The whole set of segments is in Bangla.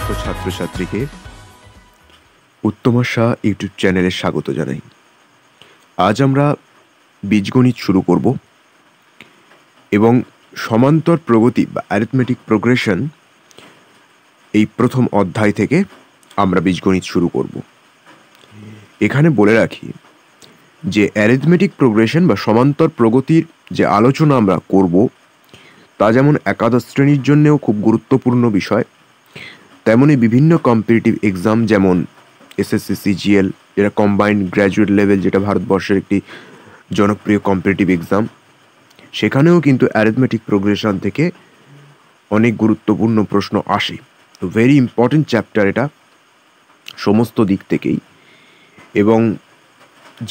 সমস্ত ছাত্রছাত্রীকে উত্তমাশা ইউটিউব চ্যানেলে স্বাগত জানাই। আজ আমরা বীজগণিত শুরু করব এবং সমান্তর প্রগতি বা অ্যারিথমেটিক প্রোগ্রেশন এই প্রথম অধ্যায় থেকে আমরা বীজগণিত শুরু করব। এখানে বলে রাখি যে অ্যারিথমেটিক প্রোগ্রেশন বা সমান্তর প্রগতির যে আলোচনা আমরা করব তা যেমন একাদশ শ্রেণীর জন্যেও খুব গুরুত্বপূর্ণ বিষয়, তেমনই বিভিন্ন কম্পিটিটিভ এক্সাম যেমন এসএসসি সিজিএল, যেটা কম্বাইন্ড গ্র্যাজুয়েট লেভেল, যেটা ভারতবর্ষের একটি জনপ্রিয় কম্পিটিটিভ এক্সাম, সেখানেও কিন্তু অ্যারিথমেটিক প্রোগ্রেশন থেকে অনেক গুরুত্বপূর্ণ প্রশ্ন আসে। ভেরি ইম্পর্টেন্ট চ্যাপ্টার এটা সমস্ত দিক থেকেই, এবং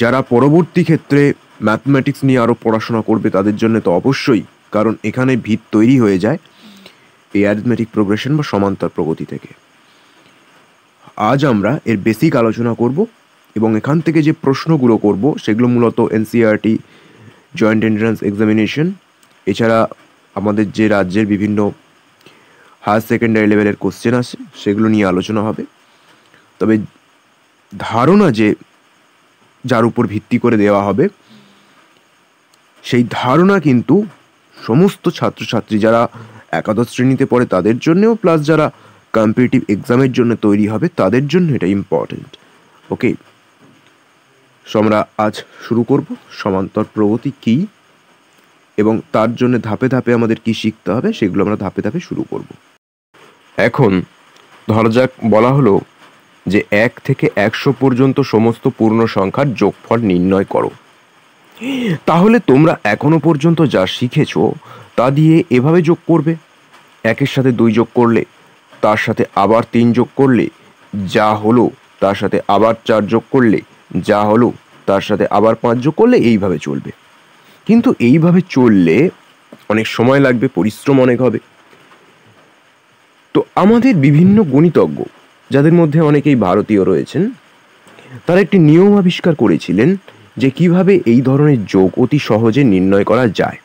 যারা পরবর্তী ক্ষেত্রে ম্যাথমেটিক্স নিয়ে আরও পড়াশোনা করবে তাদের জন্য তো অবশ্যই, কারণ এখানে ভিত তৈরি হয়ে যায় এই অ্যারিথমেটিক প্রোগ্রেশন বা সমান্তর প্রগতি থেকে। আজ আমরা এর বেসিক আলোচনা করব এবং এখান থেকে যে প্রশ্নগুলো করব সেগুলো মূলত এনসিইআরটি, জয়েন্ট এন্ট্রান্স এক্সামিনেশন, এছাড়া আমাদের যে রাজ্যের বিভিন্ন হায়ার সেকেন্ডারি লেভেলের কোশ্চেন আছে সেগুলো নিয়ে আলোচনা হবে। তবে ধারণা যে যার উপর ভিত্তি করে দেওয়া হবে সেই ধারণা কিন্তু সমস্ত ছাত্রছাত্রী যারা একাদশ শ্রেণীতে পড়ে তাদের জন্যেও, প্লাস যারা কম্পিটিটিভ এক্সামের জন্য তৈরি হবে তাদের জন্য এটা ইম্পর্টেন্ট। ওকে, সো আমরা আজ শুরু করব সমান্তর প্রগতি কী এবং তার জন্য ধাপে ধাপে আমাদের কি শিখতে হবে সেগুলো আমরা ধাপে ধাপে শুরু করব। এখন ধরা যাক বলা হলো যে 1 থেকে 100 পর্যন্ত সমস্ত পূর্ণ সংখ্যার যোগফল নির্ণয় করো। তাহলে তোমরা এখনো পর্যন্ত যা শিখেছো তা দিয়ে এভাবে যোগ করবে। 1-এর সাথে 2 যোগ করলে, তার সাথে আবার 3 যোগ করলে যা হলো, তার সাথে আবার 4 যোগ করলে যা হলো, তার সাথে আবার 5 যোগ করলে, এইভাবে চলবে। কিন্তু এইভাবে চললে অনেক সময় লাগবে, পরিশ্রম অনেক হবে। তো আমাদের বিভিন্ন গণিতজ্ঞ, যাদের মধ্যে অনেকেই ভারতীয় রয়েছেন, তারা একটি নিয়ম আবিষ্কার করেছিলেন যে কিভাবে এই ধরনের যোগ অতি সহজে নির্ণয় করা যায়।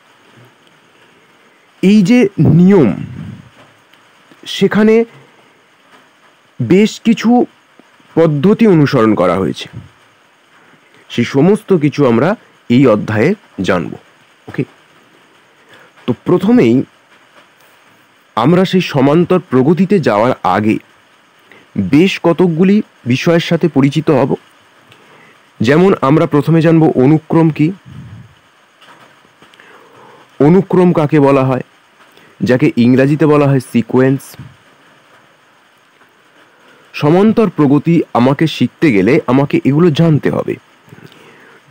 এই যে নিয়ম, সেখানে বেশ কিছু পদ্ধতি অনুসরণ করা হয়েছে, সেই সমস্ত কিছু আমরা এই অধ্যায়ে জানব। ওকে, তো প্রথমেই আমরা সেই সমান্তর প্রগতিতে যাওয়ার আগে বেশ কতকগুলি বিষয়ের সাথে পরিচিত হব। যেমন আমরা প্রথমে জানব অনুক্রম কি। অনুক্রম কাকে বলা হয়, যাকে ইংরাজিতে বলা হয় সিকোয়েন্স। সমান্তর প্রগতি আমাকে শিখতে গেলে আমাকে এগুলো জানতে হবে।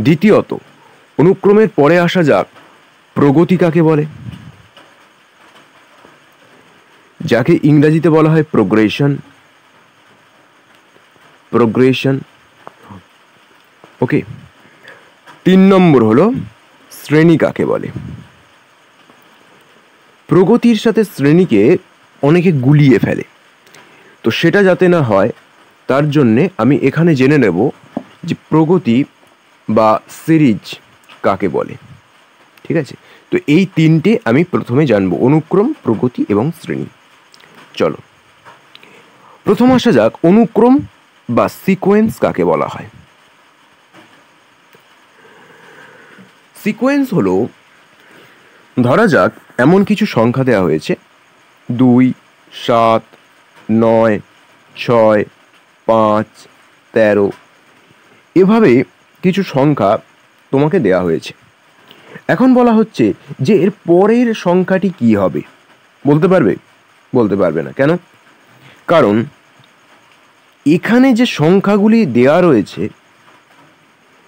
দ্বিতীয়ত, অনুক্রমের পরে আসা যাক প্রগতি কাকে বলে, যাকে ইংরাজিতে বলা হয় প্রোগ্রেশন। প্রোগ্রেশন, ওকে। 3 নম্বর হলো শ্রেণী কাকে বলে। প্রগতির সাথে শ্রেণীকে অনেকে গুলিয়ে ফেলে, তো সেটা যাতে না হয় তার জন্যে আমি এখানে জেনে নেব যে প্রগতি বা সিরিজ কাকে বলে। ঠিক আছে, তো এই 3টে আমি প্রথমে জানবো, অনুক্রম, প্রগতি এবং শ্রেণী। চলো প্রথম আসা যাক অনুক্রম বা সিকোয়েন্স কাকে বলা হয়। সিকোয়েন্স হলো, ধরা যাক এমন কিছু সংখ্যা দেওয়া হয়েছে 2, 7, 9, 6, 5, 13, এভাবে কিছু সংখ্যা তোমাকে দেওয়া হয়েছে। এখন বলা হচ্ছে যে এর পরের সংখ্যাটি কি হবে। বলতে পারবে? বলতে পারবে না। কেন? কারণ এখানে যে সংখ্যাগুলি দেওয়া রয়েছে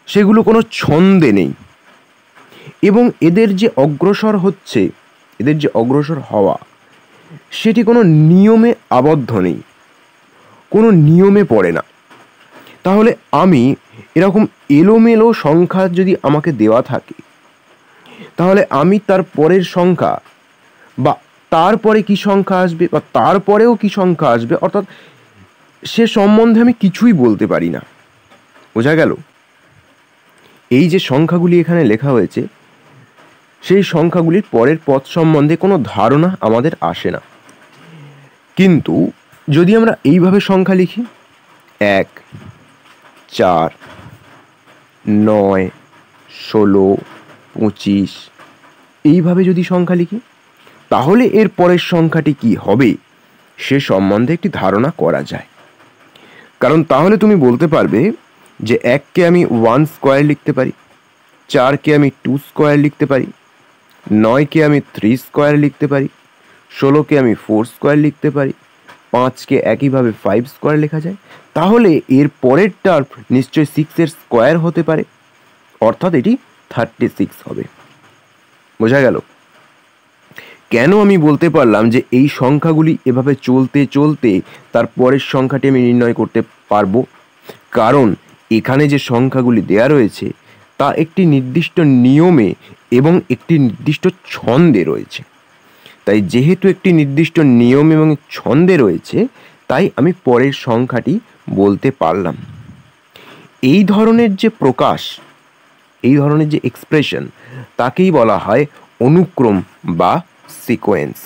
সেগুলো কোনো ছন্দে নেই, এবং এদের যে অগ্রসর হচ্ছে, এদের যে অগ্রসর হওয়া, সেটি কোনো নিয়মে আবদ্ধ নেই, কোনো নিয়মে পড়ে না। তাহলে আমি এরকম এলোমেলো সংখ্যা যদি আমাকে দেওয়া থাকে, তাহলে আমি তার পরের সংখ্যা বা তারপরে কি সংখ্যা আসবে বা তারপরেও কি সংখ্যা আসবে, অর্থাৎ সে সম্বন্ধে আমি কিছুই বলতে পারি না। বোঝা গেল? এই যে সংখ্যাগুলি এখানে লেখা হয়েছে, সেই সংখ্যাগুলির পরের পথ সম্বন্ধে কোনো ধারণা আমাদের আসে না। কিন্তু যদি আমরা এইভাবে সংখ্যা লিখি 1, 4, 9, 16, 25 এইভাবে যদি সংখ্যা লিখি, তাহলে এর পরের সংখ্যাটি কি হবে সে সম্বন্ধে একটি ধারণা করা যায়। কারণ তাহলে তুমি বলতে পারবে যে 1কে আমি 1 স্কোয়ার লিখতে পারি, 4কে আমি 2 স্কোয়ার লিখতে পারি, 9কে আমি 3 স্কোয়ার লিখতে পারি, 16কে আমি 4 স্কোয়ার লিখতে পারি, 5কে একইভাবে 5 স্কোয়ার লেখা যায়। তাহলে এর পরের টার্ম নিশ্চয়ই 6 এর স্কোয়ার হতে পারে, অর্থাৎ এটি 36 হবে। বোঝা গেল কেন আমি বলতে পারলাম যে এই সংখ্যাগুলি এভাবে চলতে চলতে তার পরের সংখ্যাটি আমি নির্ণয় করতে পারবো? কারণ এখানে যে সংখ্যাগুলি দেয়া রয়েছে তা একটি নির্দিষ্ট নিয়মে এবং একটি নির্দিষ্ট ছন্দে রয়েছে। তাই যেহেতু একটি নির্দিষ্ট নিয়ম এবং ছন্দে রয়েছে, তাই আমি পরের সংখ্যাটি বলতে পারলাম। এই ধরনের যে প্রকাশ, এই ধরনের যে এক্সপ্রেশন, তাকেই বলা হয় অনুক্রম বা সিকোয়েন্স।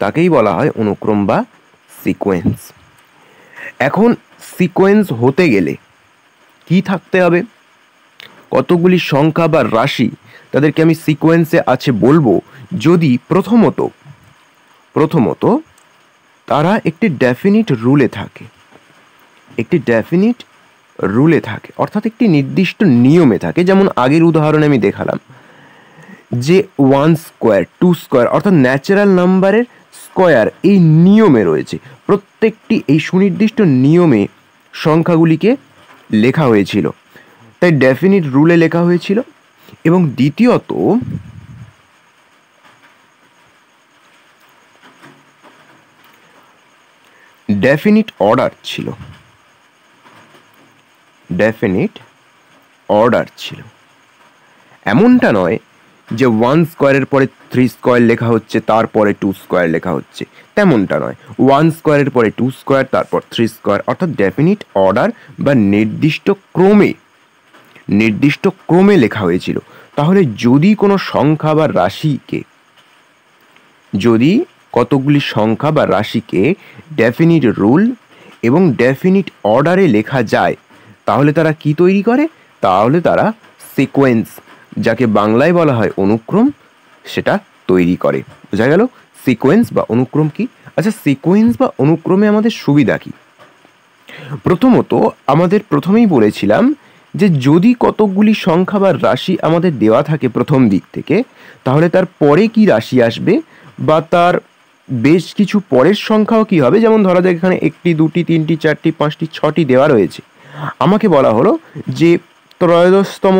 তাকেই বলা হয় অনুক্রম বা সিকোয়েন্স। এখন সিকোয়েন্স হতে গেলে কি থাকতে হবে? কতগুলি সংখ্যা বা রাশি তাদেরকে আমি সিকোয়েন্সে আছে বলবো যদি প্রথমত তারা একটি ডেফিনিট রুলে থাকে, অর্থাৎ একটি নির্দিষ্ট নিয়মে থাকে। যেমন আগের উদাহরণে আমি দেখালাম যে 1 স্কোয়ার, 2 স্কোয়ার অর্থাৎ ন্যাচারাল নাম্বারের স্কোয়ার এই নিয়মে রয়েছে। প্রত্যেকটি এই সুনির্দিষ্ট নিয়মে সংখ্যাগুলিকে লেখা হয়েছিল, তাই ডেফিনিট রুলে লেখা হয়েছিল। এবং দ্বিতীয়ত ডেফিনিট অর্ডার ছিল। এমনটা নয় যে 1 স্কোয়ারের পরে 3 স্কোয়ার লেখা হচ্ছে, তারপরে 2 স্কোয়ার লেখা হচ্ছে, তেমনটা নয়। 1 স্কোয়ারের পরে 2 স্কোয়ার, তারপর 3 স্কোয়ার, অর্থাৎ ডেফিনিট অর্ডার বা নির্দিষ্ট ক্রমে লেখা হয়েছিল। তাহলে যদি কোনো সংখ্যা বা রাশিকে, যদি কতগুলি সংখ্যা বা রাশিকে ডেফিনিট রুল এবং ডেফিনিট অর্ডারে লেখা যায়, তাহলে তারা কি তৈরি করে? তাহলে তারা সিকোয়েন্স, যাকে বাংলায় বলা হয় অনুক্রম, সেটা তৈরি করে। বোঝা গেল সিকোয়েন্স বা অনুক্রম কি? আচ্ছা, সিকোয়েন্স বা অনুক্রমে আমাদের সুবিধা কি? প্রথমত আমাদের প্রথমেই বলেছিলাম যে যদি কতকগুলি সংখ্যা বা রাশি আমাদের দেওয়া থাকে প্রথম দিক থেকে, তাহলে তার পরে কি রাশি আসবে বা তার বেশ কিছু পরের সংখ্যাও কি হবে। যেমন ধরা যাক এখানে 1টি, 2টি, 3টি, 4টি, 5টি, 6টি দেওয়া রয়েছে। আমাকে বলা হলো যে ত্রয়োদশতম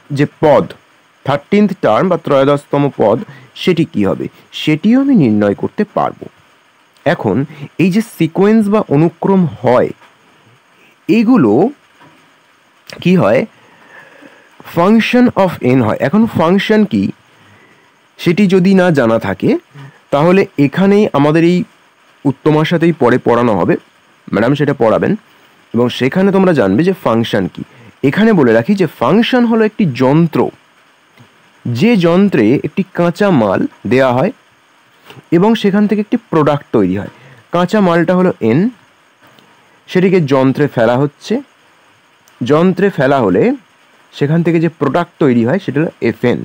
যে পদ, 13th টার্ম বা ত্রয়োদশতম পদ, সেটি কি হবে, সেটিও আমি নির্ণয় করতে পারবো। এখন এই যে সিকোয়েন্স বা অনুক্রম হয়, এগুলো কি হয়? ফাংশন অফ এন হয়। এখন ফাংশন কি সেটি যদি না জানা থাকে, তাহলে এখানেই আমাদের এই উত্তমার সাথেই পরে পড়ানো হবে, ম্যাডাম সেটা পড়াবেন, এবং সেখানে তোমরা জানবে যে ফাংশন কি। এখানে বলে রাখি যে ফাংশন হলো একটি যন্ত্র, যে যন্ত্রে একটি কাঁচা মাল দেয়া হয় এবং সেখান থেকে একটি প্রোডাক্ট তৈরি হয়। কাঁচা মালটা হলো এন, সেটিকে যন্ত্রে ফেলা হচ্ছে, যন্ত্রে ফেলা হলে সেখান থেকে যে প্রোডাক্ট তৈরি হয় সেটা হলো এফএন।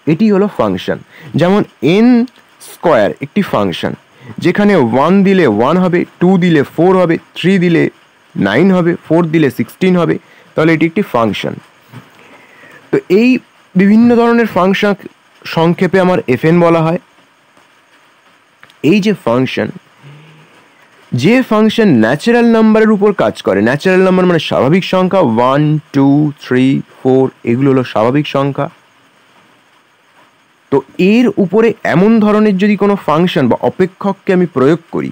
এটি হলো ফাংশন। যেমন এন স্কোয়ার একটি ফাংশন, যেখানে 1 দিলে 1 হবে, 2 দিলে 4 হবে, 3 দিলে 9 হবে, 4 দিলে 16 হবে, তাহলে এটি একটি ফাংশন। তো এই বিভিন্ন ধরনের ফাংশন সংক্ষেপে আমার এফএন বলা হয়। এই যে ফাংশন, যে ফাংশন ন্যাচারাল নাম্বারের উপর কাজ করে, ন্যাচারাল নাম্বার মানে স্বাভাবিক সংখ্যা, 1, 2, 3, 4 এগুলো হলো স্বাভাবিক সংখ্যা। তো এর উপরে এমন ধরনের যদি কোনো ফাংশন বা অপেক্ষককে আমি প্রয়োগ করি,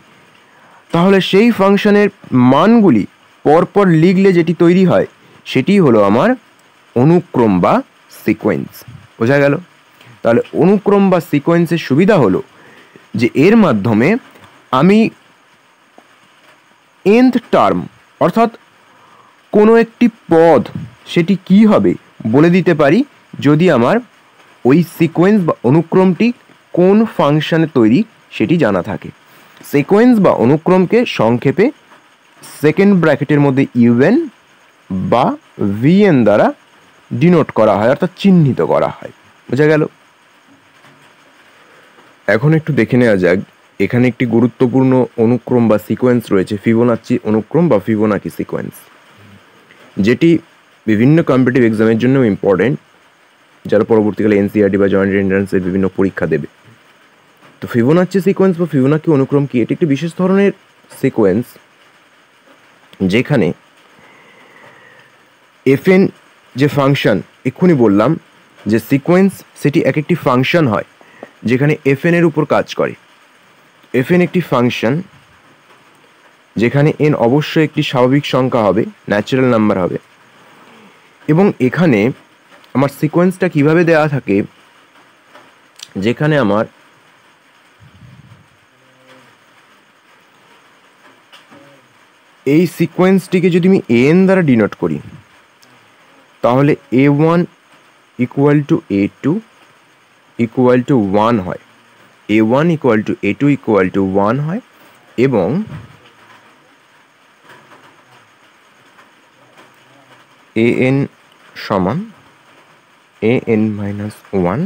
তাহলে সেই ফাংশনের মানগুলি পরপর লিখলে যেটি তৈরি হয় সেটি হলো আমার অনুক্রম বা সিকোয়েন্স। বোঝা গেল? তাহলে অনুক্রম বা সিকোয়েন্সের সুবিধা হলো যে এর মাধ্যমে আমি nth টার্ম অর্থাৎ কোনো একটি পদ সেটি কি হবে বলে দিতে পারি, যদি আমার ওই সিকোয়েন্স বা অনুক্রমটি কোন ফাংশনে তৈরি সেটি জানা থাকে। সিকোয়েন্স বা অনুক্রমকে সংক্ষেপে সেকেন্ড ব্র্যাকেটের মধ্যে ইউএন বা ভিএন দ্বারা ডিনোট করা হয়, অর্থাৎ চিহ্নিত করা হয়। বোঝা গেল? এখন একটু দেখে নেওয়া যাক, এখানে একটি গুরুত্বপূর্ণ অনুক্রম বা সিকোয়েন্স রয়েছে, ফিবোনাচি অনুক্রম বা ফিবোনাকি সিকোয়েন্স, যেটি বিভিন্ন কম্পিটিটিভ এক্সামের জন্য ইম্পর্টেন্ট, যারা পরবর্তীকালে এনসিআরটি বা জয়েন্ট এন্ট্রান্সের বিভিন্ন পরীক্ষা দেবে। তো ফিবোনাচি সিকোয়েন্স বা ফিবোনাকি অনুক্রম কি? এটি একটি বিশেষ ধরনের সিকোয়েন্স যেখানে এফএন যে ফাংশন এক্ষুনি বললাম যে সিকোয়েন্স, সেটি এক একটি ফাংশন হয় যেখানে এফএন এর উপর কাজ করে। এফএন একটি ফাংশন যেখানে এন অবশ্যই একটি স্বাভাবিক সংখ্যা হবে, ন্যাচারাল নাম্বার হবে, এবং এখানে আমার সিকোয়েন্সটা কিভাবে দেওয়া থাকে, যেখানে আমার এই সিকোয়েন্সটিকে যদি আমি এন দ্বারা ডিনোট করি তাহলে A1 equal to A2 equal to 1 হয়, A1 equal to A2 equal to 1 হয়, এবং AN সমান AN minus 1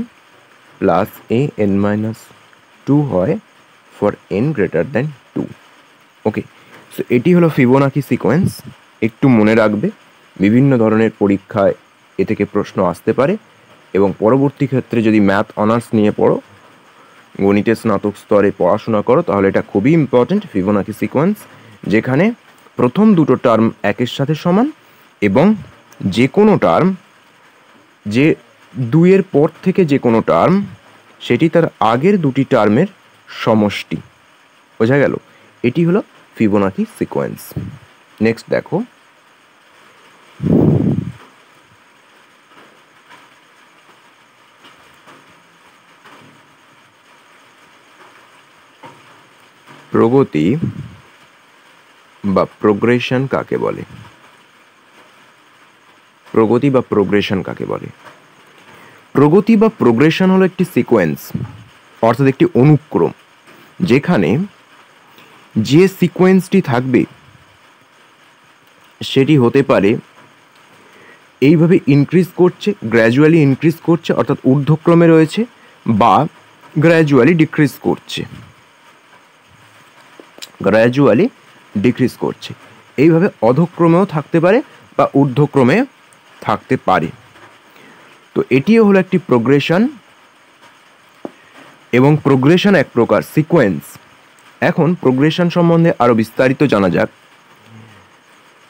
plus AN minus 2 হয় for n greater than 2। Okay, so এটি হলো ফিবোনাকি সিকোয়েন্স। একটু মনে রাখবে, বিভিন্ন ধরনের পরীক্ষায় এ থেকে প্রশ্ন আসতে পারে, এবং পরবর্তী ক্ষেত্রে যদি ম্যাথ অনার্স নিয়ে পড়ো, গণিতের স্নাতক স্তরে পড়াশোনা করো, তাহলে এটা খুবই ইম্পর্টেন্ট ফিবোনাকি সিকোয়েন্স, যেখানে প্রথম দুটো টার্ম একের সাথে সমান এবং যে কোনো টার্ম, যে দুইয়ের পর থেকে যে কোনো টার্ম, সেটি তার আগের দুটি টার্মের সমষ্টি। বোঝা গেল? এটি হলো ফিবোনাকি সিকোয়েন্স। নেক্সট দেখো, প্রগতি বা প্রোগ্রেশন কাকে বলে? প্রগতি বা প্রোগ্রেশন কাকে বলে? প্রগতি বা প্রোগ্রেশন হলো একটি সিকোয়েন্স, অর্থাৎ একটি অনুক্রম, যেখানে যে সিকোয়েন্সটি থাকবে সেটি হতে পারে এইভাবে ইনক্রিজ করছে, গ্র্যাজুয়ালি ইনক্রিজ করছে অর্থাৎ ঊর্ধ্বক্রমে রয়েছে, বা গ্র্যাজুয়ালি ডিক্রিজ করছে, গ্র্যাজুয়ালি ডিক্রিজ করছে। এইভাবে অধক্রমেও থাকতে পারে বা ঊর্ধ্বক্রমে থাকতে পারে। তো এটিও হলো একটি প্রোগ্রেশন, এবং প্রোগ্রেশন এক প্রকার সিকোয়েন্স। এখন প্রোগ্রেশন সম্বন্ধে আরো বিস্তারিত জানা যাক।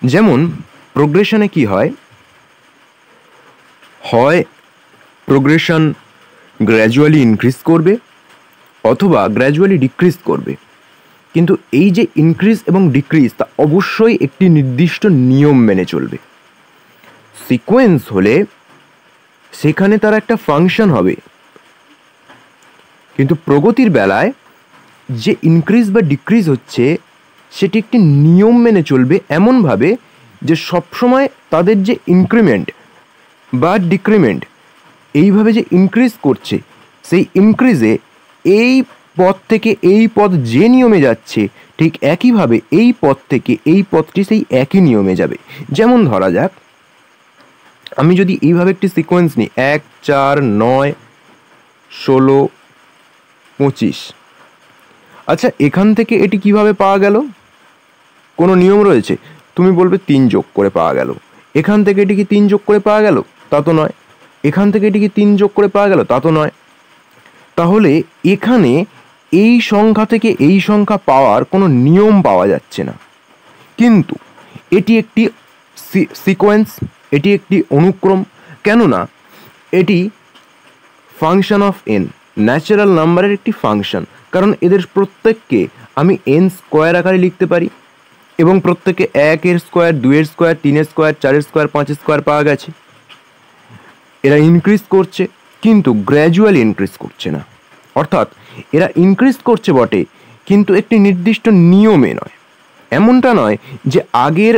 যেমন প্রোগ্রেশনে কি হয়, হয় প্রোগ্রেশন গ্র্যাজুয়ালি ইনক্রিজ করবে অথবা গ্র্যাজুয়ালি ডিক্রিজ করবে, কিন্তু এই যে ইনক্রিজ এবং ডিক্রিজ তা অবশ্যই একটি নির্দিষ্ট নিয়ম মেনে চলবে। সিকোয়েন্স হলে সেখানে তার একটা ফাংশন হবে, কিন্তু প্রগতির বেলায় যে ইনক্রিজ বা ডিক্রিজ হচ্ছে সেটি একটি নিয়ম মেনে চলবে, এমনভাবে যে সবসময় তাদের যে ইনক্রিমেন্ট বা ডিক্রিমেন্ট এইভাবে যে ইনক্রিজ করছে, সেই ইনক্রিজে এই পথ থেকে এই পথ যে নিয়মে যাচ্ছে ঠিক একইভাবে এই পথ থেকে এই পথটি সেই একই নিয়মে যাবে। যেমন ধরা যাক, আমি যদি এইভাবে একটি সিকোয়েন্স নিই 1 4 9 16 25, আচ্ছা এখান থেকে এটি কিভাবে পাওয়া গেল? কোনো নিয়ম রয়েছে? তুমি বলবে 3 যোগ করে পাওয়া গেল। এখান থেকে এটি কি 3 যোগ করে পাওয়া গেল? তা তো নয়। এখান থেকে এটি কি 3 যোগ করে পাওয়া গেল? তা তো নয়। তাহলে এখানে এই সংখ্যা থেকে এই সংখ্যা পাওয়ার কোনো নিয়ম পাওয়া যাচ্ছে না, কিন্তু এটি একটি সিকোয়েন্স, এটি একটি অনুক্রম। কেননা এটি ফাংশন অফ এন, ন্যাচারাল নাম্বারের একটি ফাংশন, কারণ এদের প্রত্যেককে আমি এন স্কোয়ার আকারে লিখতে পারি, এবং প্রত্যেকে 1 এর স্কোয়ার, 2 এর স্কোয়ার, 3 এর স্কোয়ার, 4 এর স্কোয়ার, 5 এর স্কোয়ার পাওয়া গেছে। এরা ইনক্রিজ করছে কিন্তু গ্র্যাজুয়ালি ইনক্রিজ করছে না, অর্থাৎ এরা ইনক্রিজ করছে বটে কিন্তু একটি নির্দিষ্ট নিয়মে নয়। এমনটা নয় যে আগের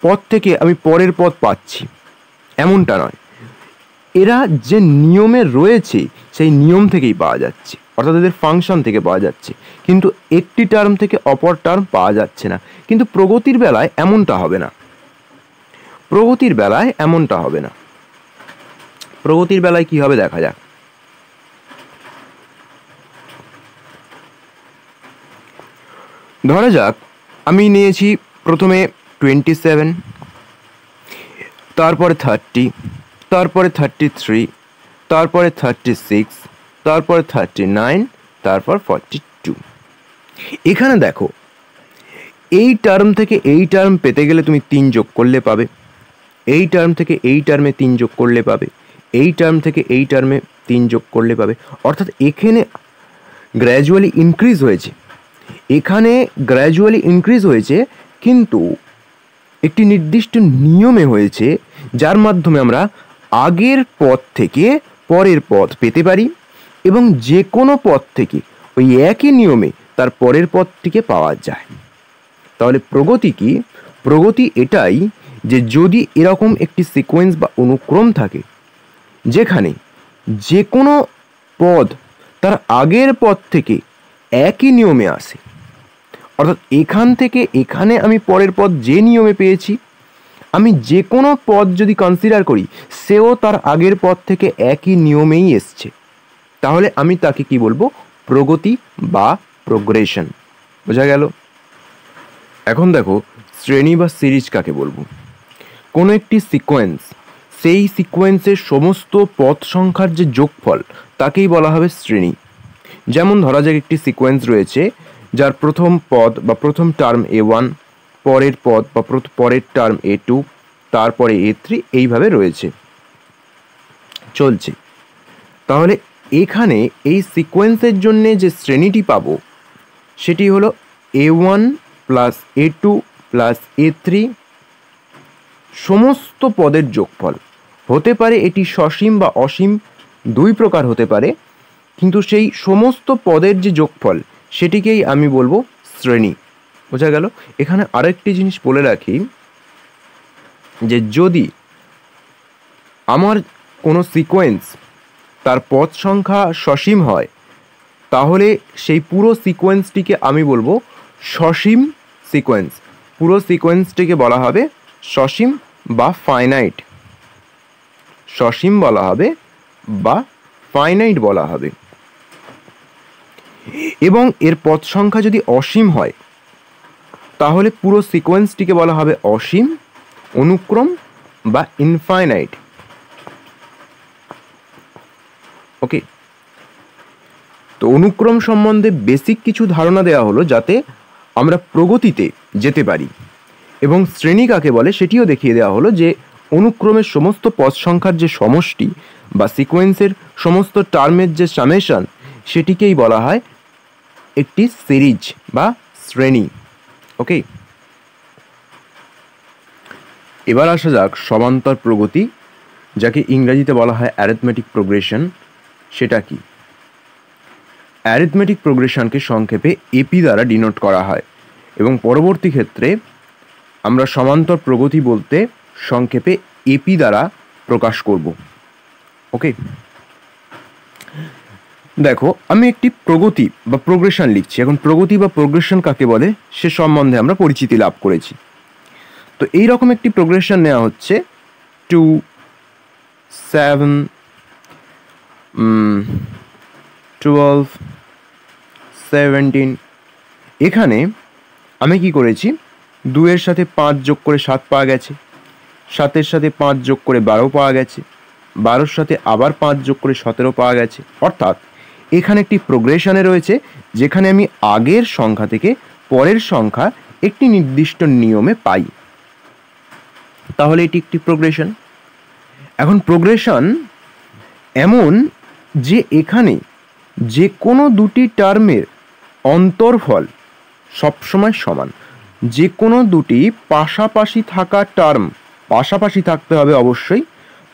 পথ থেকে আমি পরের পথ পাচ্ছি, এমনটা নয়। এরা যে নিয়মে রয়েছে সেই নিয়ম থেকেই পাওয়া যাচ্ছে, অর্থাৎ এদের ফাংশন থেকে পাওয়া যাচ্ছে, কিন্তু একটি টার্ম থেকে অপর টার্ম পাওয়া যাচ্ছে না। কিন্তু প্রগতির বেলায় এমনটা হবে না। প্রগতির বেলায় এমনটা হবে না। প্রগতির বেলায় কি হবে দেখা যাক। ধরা যাক আমি নিয়েছি প্রথমে 27, তারপরে 30, তারপরে 33, তারপরে 36, তারপরে 39, তারপর 42। এখানে দেখো এই টার্ম থেকে এই টার্ম পেতে গেলে তুমি 3 যোগ করলে পাবে, এই টার্ম থেকে এই টার্মে 3 যোগ করলে পাবে, এই টার্ম থেকে এই টার্মে 3 যোগ করলে পাবে। অর্থাৎ এখানে গ্র্যাজুয়ালি ইনক্রিজ হয়েছে, এখানে গ্র্যাজুয়ালি ইনক্রিজ হয়েছে, কিন্তু একটি নির্দিষ্ট নিয়মে হয়েছে, যার মাধ্যমে আমরা আগের পদ থেকে পরের পদ পেতে পারি এবং যে কোনো পদ থেকে ওই একই নিয়মে তার পরের পদটিকে পাওয়া যায়। তাহলে প্রগতি কি? প্রগতি এটাই যে যদি এরকম একটি সিকোয়েন্স বা অনুক্রম থাকে যেখানে যে কোনো পদ তার আগের পদ থেকে একই নিয়মে আসে, অর্থাৎ এখান থেকে এখানে আমি পরের পদ যে নিয়মে পেয়েছি, আমি যে কোনো পদ যদি কনসিডার করি সেও তার আগের পদ থেকে একই নিয়মেই এসছে, তাহলে আমি তাকে কি বলবো? প্রগতি বা প্রোগ্রেশন। বোঝা গেল? এখন দেখো শ্রেণী বা সিরিজ কাকে বলবো? কোনো একটি সিকোয়েন্স, সেই সিকোয়েন্সের সমস্ত পদ সংখ্যার যে যোগফল তাকেই বলা হবে শ্রেণী। যেমন ধরা যাক একটি সিকোয়েন্স রয়েছে যার প্রথম পদ বা প্রথম টার্ম A1, পরের পদ বা পরের টার্ম A2, তারপরে A3, এইভাবে রয়েছে, চলছে। তাহলে এখানে এই সিকোয়েন্সের জন্য যে শ্রেণীটি পাবো সেটি হলো A1 plus A2 plus A3 সমস্ত পদের যোগফল। হতে পারে এটি সসীম বা অসীম, দুই প্রকার হতে পারে, কিন্তু সেই সমস্ত পদের যে যোগফল সেটিকেই আমি বলবো শ্রেণী। বোঝা গেল? এখানে আরেকটি জিনিস বলে রাখি যে যদি আমার কোনো সিকোয়েন্স তার পদ সংখ্যা সসীম হয় তাহলে সেই পুরো সিকোয়েন্সটিকে আমি বলবো সসীম সিকোয়েন্স। পুরো সিকোয়েন্সটিকে বলা হবে সসীম বা ফাইনাইট। সসীম বলা হবে বা ফাইনাইট বলা হবে। এবং এর পদ সংখ্যা যদি অসীম হয় তাহলে পুরো সিকোয়েন্সটিকে বলা হবে অসীম, অনুক্রম বা ইনফাইনাইট। ওকে, তো অনুক্রম সম্বন্ধে বেসিক কিছু ধারণা দেওয়া হলো যাতে আমরা প্রগতিতে যেতে পারি, এবং শ্রেণী কাকে বলে সেটিও দেখিয়ে দেওয়া হলো যে অনুক্রমের সমস্ত পদ সংখ্যার যে সমষ্টি বা সিকোয়েন্সের সমস্ত টার্মের যে সামেশন সেটিকেই বলা হয় একটি সিরিজ বা শ্রেণী। ওকে, এবার আসা যাক সমান্তর প্রগতি, যাকে ইংরেজিতে বলা হয় অ্যারিথমেটিক প্রোগ্রেশন। সেটা কি? অ্যারিথমেটিক প্রোগ্রেশনকে সংক্ষেপে এপি দ্বারা ডিনোট করা হয় এবং পরবর্তী ক্ষেত্রে আমরা সমান্তর প্রগতি বলতে সংক্ষেপে এপি দ্বারা প্রকাশ করব। ওকে, দেখো আমি একটি প্রগতি বা প্রোগ্রেশন লিখছি। এখন প্রগতি বা প্রোগ্রেশন কাকে বলে সে সম্বন্ধে আমরা পরিচিতি লাভ করেছি। তো এই রকম একটি প্রোগ্রেশন নেওয়া হচ্ছে 2, 7, 12, 17। এখানে আমি কি করেছি, 2-এর সাথে 5 যোগ করে 7 পাওয়া গেছে, 7-এর সাথে 5 যোগ করে 12 পাওয়া গেছে, 12-র সাথে আবার 5 যোগ করে 17 পাওয়া গেছে। অর্থাৎ এখানে একটি প্রোগ্রেশনে রয়েছে যেখানে আমি আগের সংখ্যা থেকে পরের সংখ্যা একটি নির্দিষ্ট নিয়মে পাই। তাহলে এটি একটি প্রোগ্রেশন। এখন প্রোগ্রেশন এমন যে এখানে যে কোনো দুটি টার্মের অন্তর্ফল সবসময় সমান। যে কোনো দুটি পাশাপাশি থাকা টার্ম, পাশাপাশি থাকতে হবে অবশ্যই,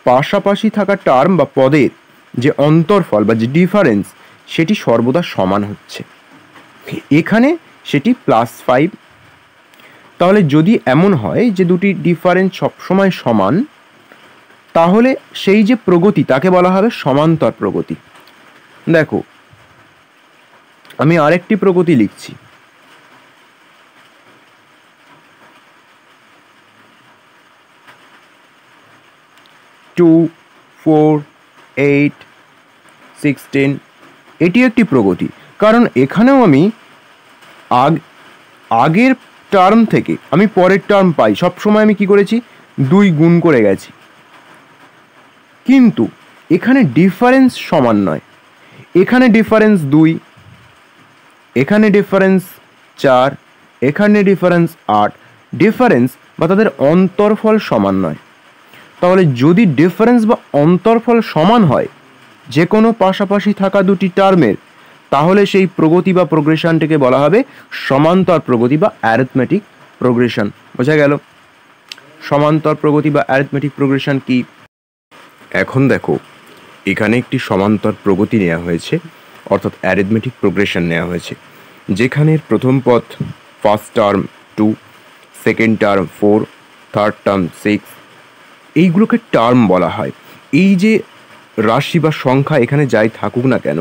পাশাপাশি থাকা টার্ম বা পদের যে অন্তর্ফল বা যে ডিফারেন্স সেটি সর্বদা সমান হচ্ছে। এখানে সেটি +5। তাহলে যদি এমন হয় যে দুটি ডিফারেন্স সবসময় সমান, তাহলে সেই যে প্রগতি তাকে বলা হবে সমান্তর প্রগতি। দেখো আমি আরেকটি প্রগতি লিখছি। 2, 4, 8, 16 এটি একটি প্রগতি, কারণ এখানেও আমি আগের টার্ম থেকে আমি পরের টার্ম পাই, সবসময় আমি কি করেছি 2 গুণ করে গেছি, কিন্তু এখানে ডিফারেন্স সমান নয়। এখানে ডিফারেন্স 2, এখানে ডিফারেন্স 4, এখানে ডিফারেন্স 8, ডিফারেন্স বা তাদের অন্তরফল সমান নয়। তাহলে যদি ডিফারেন্স বা অন্তরফল সমান হয় যে কোনো পাশাপাশি থাকা দুটি টার্মের, তাহলে সেই প্রগতি বা প্রোগ্রেশনটিকে বলা হবে সমান্তর প্রগতি বা অ্যারিথমেটিক প্রোগ্রেশন। বোঝা গেল সমান্তর প্রগতি বা অ্যারিথমেটিক প্রোগ্রেশন কি? এখন দেখো এখানে একটি সমান্তর প্রগতি নেওয়া হয়েছে, অর্থাৎ অ্যারিথমেটিক প্রোগ্রেশন নেওয়া হয়েছে, যেখানে প্রথম পদ first term 2, second term 4, third term 6, এইগুলোকে টার্ম বলা হয়। এই যে রাশি বা সংখ্যা এখানে যাই থাকুক না কেন,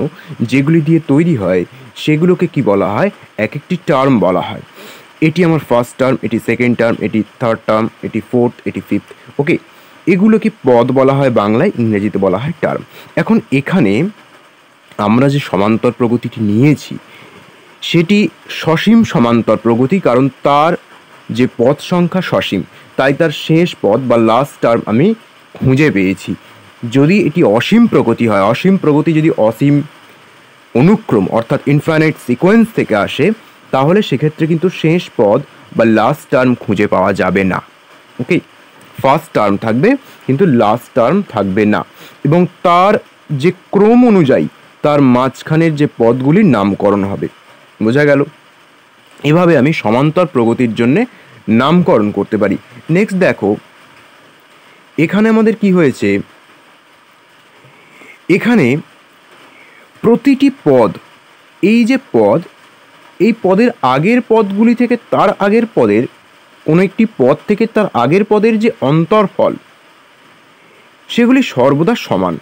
যেগুলি দিয়ে তৈরি হয় সেগুলোকে কি বলা হয়? এক একটি টার্ম বলা হয়। এটি আমার ফার্স্ট টার্ম, এটি সেকেন্ড টার্ম, এটি থার্ড টার্ম, এটি ফোর্থ, এটি ফিফথ। ওকে, এগুলোকে পদ বলা হয় বাংলায়, ইংরেজিতে বলা হয় টার্ম। এখন এখানে আমরা যে সমান্তর প্রগতিটি নিয়েছি সেটি সসীম সমান্তর প্রগতি, কারণ তার যে পদ সংখ্যা সসীম, তাই তার শেষ পদ বা লাস্ট টার্ম আমি খুঁজে পেয়েছি। যদি এটি অসীম প্রগতি হয়, অসীম প্রগতি যদি অসীম অনুক্রম অর্থাৎ ইনফাইনাইট সিকোয়েন্স থেকে আসে, তাহলে সেক্ষেত্রে কিন্তু শেষ পদ বা লাস্ট টার্ম খুঁজে পাওয়া যাবে না। ওকে, ফার্স্ট টার্ম থাকবে কিন্তু লাস্ট টার্ম থাকবে না, এবং তার যে ক্রম অনুযায়ী তার মাঝখানের যে পদগুলির নামকরণ হবে। বোঝা গেল? এভাবে আমি সমান্তর প্রগতির জন্যে নামকরণ করতে পারি। নেক্সট দেখো এখানে আমাদের কি হয়েছে, এখানে প্রতিটি পদ, এই যে পদ, এই পদের আগের পদগুলি থেকে তার আগের পদের, কোনো একটি পদ থেকে তার আগের পদের যে অন্তরফল, সেগুলি সর্বদা সমান,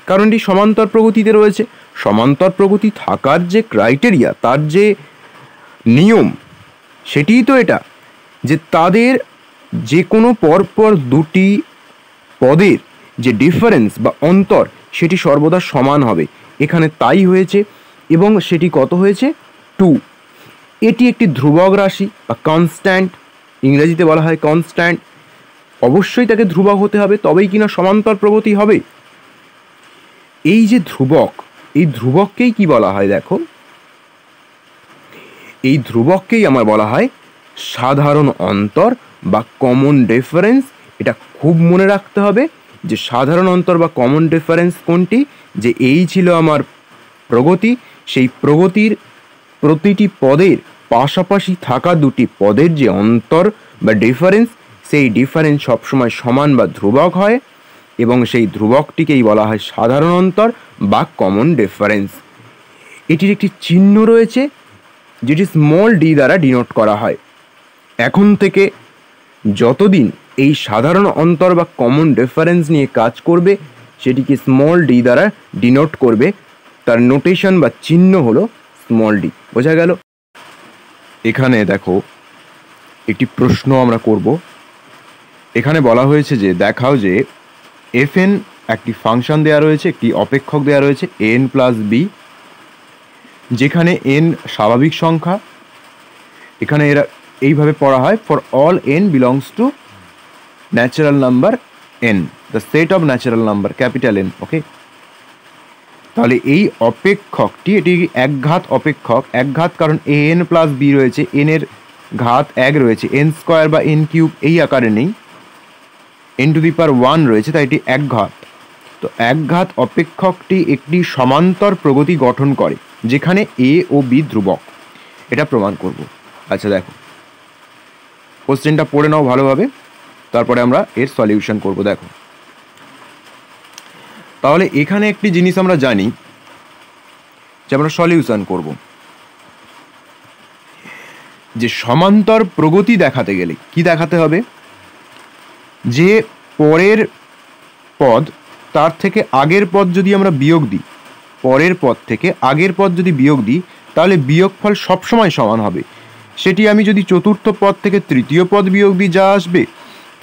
কারণ এটি সমান্তর প্রগতিতে রয়েছে। সমান্তর প্রগতি থাকার যে ক্রাইটেরিয়া, তার যে নিয়ম, সেটিই তো এটা, যে তাদের যে কোনো পরপর দুটি পদের যে ডিফারেন্স বা অন্তর, সেটি সর্বদা সমান হবে। এখানে তাই হয়েছে, এবং সেটি কত হয়েছে? 2। এটি একটি ধ্রুবক রাশি বা কনস্ট্যান্ট, ইংরেজিতে বলা হয় কনস্ট্যান্ট। অবশ্যই তাকে ধ্রুবক হতে হবে, তবেই কিনা সমান্তর প্রগতি হবে। এই যে ধ্রুবক, এই ধ্রুবককেই কি বলা হয়? দেখো, এই ধ্রুবককেই আমার বলা হয় সাধারণ অন্তর বা কমন ডিফারেন্স। এটা খুব মনে রাখতে হবে যে সাধারণ অন্তর বা কমন ডিফারেন্স কোনটি, যে এই ছিল আমার প্রগতি, সেই প্রগতির প্রতিটি পদের পাশাপাশি থাকা দুটি পদের যে অন্তর বা ডিফারেন্স, সেই ডিফারেন্স সবসময় সমান বা ধ্রুবক হয়, এবং সেই ধ্রুবকটিকেই বলা হয় সাধারণ অন্তর বা কমন ডিফারেন্স। এটির একটি চিহ্ন রয়েছে যেটি স্মল ডি দ্বারা ডিনোট করা হয়। এখন থেকে যতদিন এই সাধারণ অন্তর বা কমন ডিফারেন্স নিয়ে কাজ করবে, সেটিকে স্মল ডি দ্বারা ডিনোট করবে। তার নোটেশন বা চিহ্ন হলো স্মল ডি। বোঝা গেল? এখানে দেখো একটি প্রশ্ন আমরা করব। এখানে বলা হয়েছে যে দেখাও যে এফ এন একটি ফাংশন দেওয়া রয়েছে, একটি অপেক্ষক দেওয়া রয়েছে এন প্লাস বি, যেখানে এন স্বাভাবিক সংখ্যা। এখানে এরা এইভাবে পড়া হয়, for all N belongs to natural number N, the set of natural number capital N. Okay, তাহলে এই অপেক্ষকটি, এটি একঘাত অপেক্ষক। একঘাত কারণ এ এন প্লাস বি রয়েছে, এন এর ঘাত 1 রয়েছে, এন স্কোয়ার বা এন কিউব এই আকারে নেই, এন টু দি পাওয়ার 1 রয়েছে, তাই এটি একঘাত। তো একঘাত অপেক্ষকটি একটি সমান্তর প্রগতি গঠন করে যেখানে এ ও বি ধ্রুবক। এটা প্রমাণ করব। আচ্ছা দেখো, কোশ্চেনটা পড়ে নাও ভালোভাবে, তারপরে আমরা এর সলিউশন করব। দেখো, তাহলে এখানে একটি জিনিস আমরা জানি যে আমরা সলিউশন করব, যে সমান্তর প্রগতি দেখাতে গেলে কি দেখাতে হবে? যে পরের পদ তার থেকে আগের পদ যদি আমরা বিয়োগ দিই, পরের পদ থেকে আগের পদ যদি বিয়োগ দিই তাহলে বিয়োগফল সবসময় সমান হবে। সেটি আমি যদি চতুর্থ পদ থেকে তৃতীয় পদ বিয়োগ দিই যা আসবে,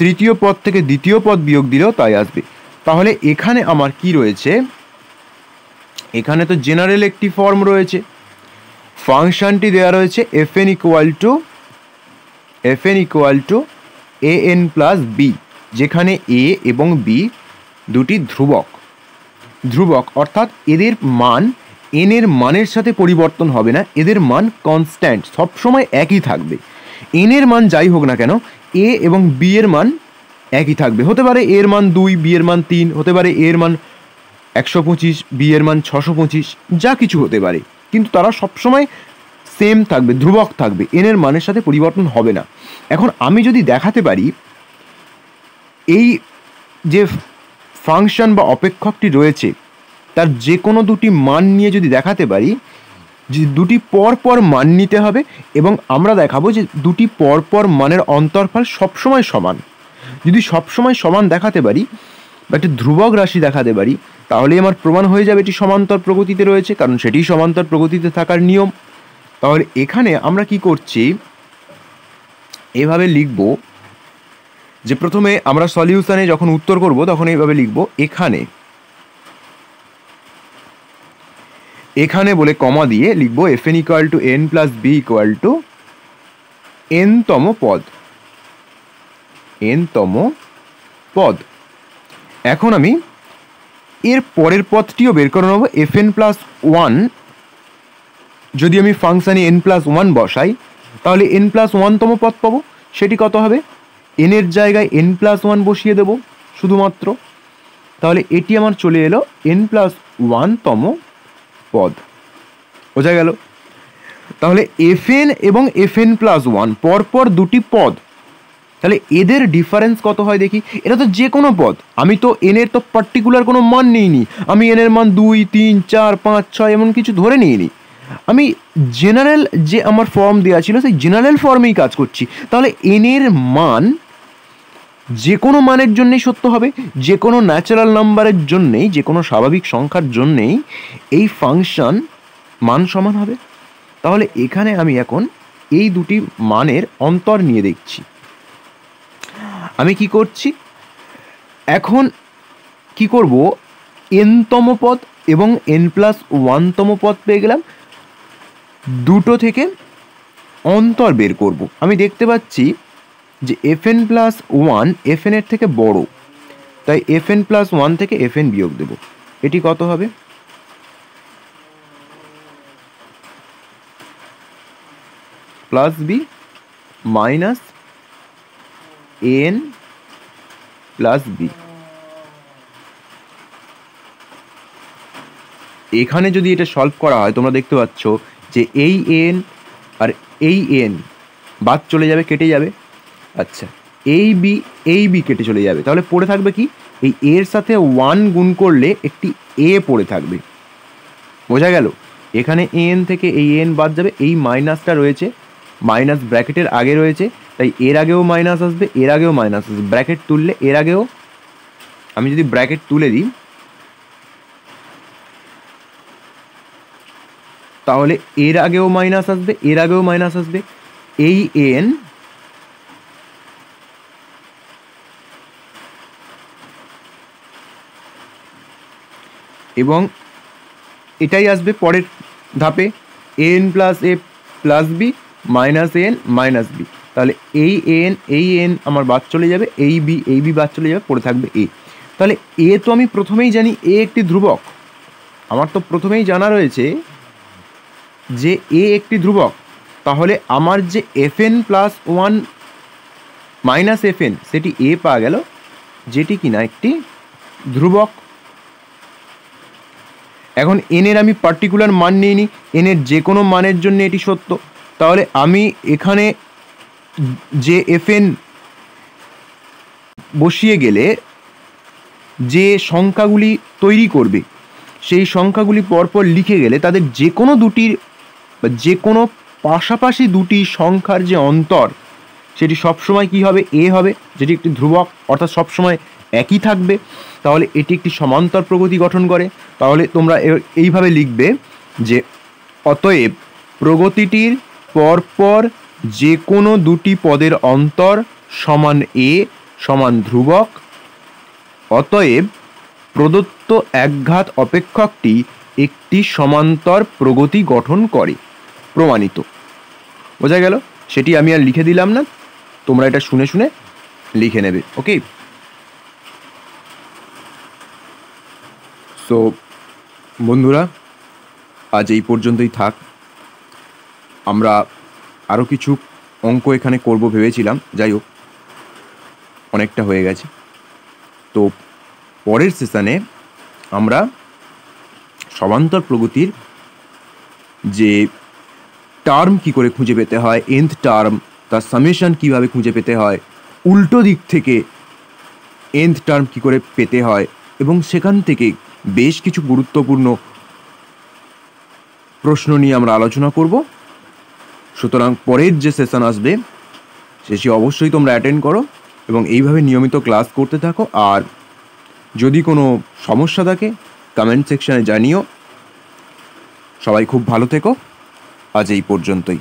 তৃতীয় পদ থেকে দ্বিতীয় পদ বিয়োগ দিলেও তাই আসবে। তাহলে এখানে আমার কি রয়েছে, এখানে তো জেনারেল একটি ফর্ম রয়েছে, ফাংশনটি দেওয়া রয়েছে fn equal to an plus B, যেখানে a এবং b দুটি ধ্রুবক অর্থাৎ এদের মান n এর মানের সাথে পরিবর্তন হবে না, এদের মান কনস্ট্যান্ট, সবসময় একই থাকবে। n এর মান যাই হোক না কেন a এবং b এর মান একই থাকবে। হতে পারে a এর মান 2, b এর মান 3, হতে পারে a এর মান 125, b এর মান 625, যা কিছু হতে পারে, কিন্তু তারা সবসময় সেম থাকবে, ধ্রুবক থাকবে, n এর মানের সাথে পরিবর্তন হবে না। এখন আমি যদি দেখাতে পারি এই যে ফাংশন বা অপেক্ষকটি রয়েছে তার যে কোনো দুটি মান নিয়ে যদি দেখাতে পারি যে দুটি পরপর মান নিতে হবে, এবং আমরা দেখাবো যে দুটি পরপর মানের অন্তরফল সবসময় সমান। যদি সবসময় সমান দেখাতে পারি বা একটা ধ্রুবক রাশি দেখাতে পারি তাহলে আমার প্রমাণ হয়ে যাবে এটি সমান্তর প্রগতিতে রয়েছে, কারণ সেটি সমান্তর প্রগতিতে থাকার নিয়ম। তাহলে এখানে আমরা কি করছি, এভাবে লিখব যে প্রথমে আমরা সলিউশনে যখন উত্তর করব তখন এইভাবে লিখব, এখানে বলে কমা দিয়ে লিখব fn equal to n plus B equal to n-তম পদ। এখন আমি এর পরের পদটিও বের করে নেব, fn প্লাস 1। যদি আমি ফাংশানে n প্লাস 1 বসাই তাহলে n প্লাস 1-তম পদ পাবো। সেটি কত হবে, n এর জায়গায় n প্লাস 1 বসিয়ে দেব শুধুমাত্র, তাহলে এটি আমার চলে এলো n প্লাস 1-তম পদ। বোঝা গেল? তাহলে fn এবং fn প্লাস 1 পরপর দুটি পদ, তাহলে এদের ডিফারেন্স কত হয় দেখি। এটা তো যে কোনো পদ, আমি তো n এর তো পার্টিকুলার কোনো মান নিইনি, আমি n এর মান 2, 3, 4, 5, 6 এমন কিছু ধরে নিইনি, আমি জেনারেল যে আমার ফর্ম দেওয়া ছিল সেই জেনারেল ফর্মেই কাজ করছি। তাহলে n এর মান যে কোনো মানের জন্যই সত্য হবে, যে কোনো ন্যাচারাল নাম্বারের জন্যেই, যে কোনো স্বাভাবিক সংখ্যার জন্যেই এই ফাংশন মান সমান হবে। তাহলে এখানে আমি এখন এই দুটি মানের অন্তর নিয়ে দেখছি। আমি কি করছি, এখন কি করব, n-তম পদ এবং n প্লাস 1-তম পদ পেয়ে গেলাম, দুটো থেকে অন্তর বের করব। আমি দেখতে পাচ্ছি যে fn প্লাস 1 fn এর থেকে বড়, তাই fn প্লাস 1 থেকে fn বিয়োগ দেব। এটি কত হবে, plus B minus an plus B. এখানে যদি এটা সলভ করা হয় তোমরা দেখতে পাচ্ছ যে এই n আর এই n বাদ চলে যাবে, কেটে যাবে। আচ্ছা, এই বি কেটে চলে যাবে, তাহলে পড়ে থাকবে কি, এই এর সাথে 1 গুণ করলে একটি a পড়ে থাকবে। বোঝা গেল? এখানে an থেকে এই n বাদ যাবে, এই মাইনাসটা রয়েছে, মাইনাস ব্র্যাকেটের আগে রয়েছে, তাই এর আগেও মাইনাস আসবে, এর আগেও মাইনাস আসবে। ব্র্যাকেট তুললে এর আগেও, আমি যদি ব্র্যাকেট তুলে দিই তাহলে এর আগেও মাইনাস আসবে, এর আগেও মাইনাস আসবে। এই n এবং এটাই আসবে পরের ধাপে, an plus a plus B minus an minus B. তাহলে এই n আমার বাদ চলে যাবে, এই বি বাদ চলে যাবে, পড়ে থাকবে a। তাহলে a তো আমি প্রথমেই জানি a একটি ধ্রুবক, আমার তো প্রথমেই জানা রয়েছে যে a একটি ধ্রুবক। তাহলে আমার যে fn প্লাস 1 মাইনাস fn সেটি a পাওয়া গেল, যেটি কিনা একটি ধ্রুবক। এখন n এর আমি পার্টিকুলার মান নিইনি, n এর যে কোনো মানের জন্য এটি সত্য। তাহলে আমি এখানে যে fn বসিয়ে গেলে যে সংখ্যাগুলি তৈরি করবে সেই সংখ্যাগুলি পরপর লিখে গেলে তাদের যে কোনো দুটির বা যে কোনো পাশাপাশি দুটি সংখ্যার যে অন্তর সেটি সবসময় কী হবে, a হবে, যেটি একটি ধ্রুবক অর্থাৎ সবসময় একই থাকবে। তাহলে এটি একটি সমান্তর প্রগতি গঠন করে। তাহলে তোমরা এইভাবে লিখবে যে অতএব প্রগতিটির পরপর যে কোনো দুটি পদের অন্তর সমান এ সমান ধ্রুবক। অতএব প্রদত্ত একঘাত অপেক্ষকটি একটি সমান্তর প্রগতি গঠন করে। প্রমাণিত। বোঝা গেল? সেটি আমি আর লিখে দিলাম না, তোমরা এটা শুনে শুনে লিখে নেবে। ওকে, সো বন্ধুরা আজ এই পর্যন্তই থাক। আমরা আরও কিছু অঙ্ক এখানে করব ভেবেছিলাম, যাই হোক অনেকটা হয়ে গেছে। তো পরের সেশনে আমরা সমান্তর প্রগতির যে টার্ম কি করে খুঁজে পেতে হয়, nth টার্ম, তার সামেশন কিভাবে খুঁজে পেতে হয়, উল্টো দিক থেকে nth টার্ম কি করে পেতে হয়, এবং সেখান থেকে বেশ কিছু গুরুত্বপূর্ণ প্রশ্ন নিয়ে আমরা আলোচনা করব। সুতরাং পরের যে সেশন আসবে সেটি অবশ্যই তোমরা অ্যাটেন্ড করো এবং এইভাবে নিয়মিত ক্লাস করতে থাকো। আর যদি কোনো সমস্যা থাকে কমেন্ট সেকশনে জানিও। সবাই খুব ভালো থেকো। আজ এই পর্যন্তই।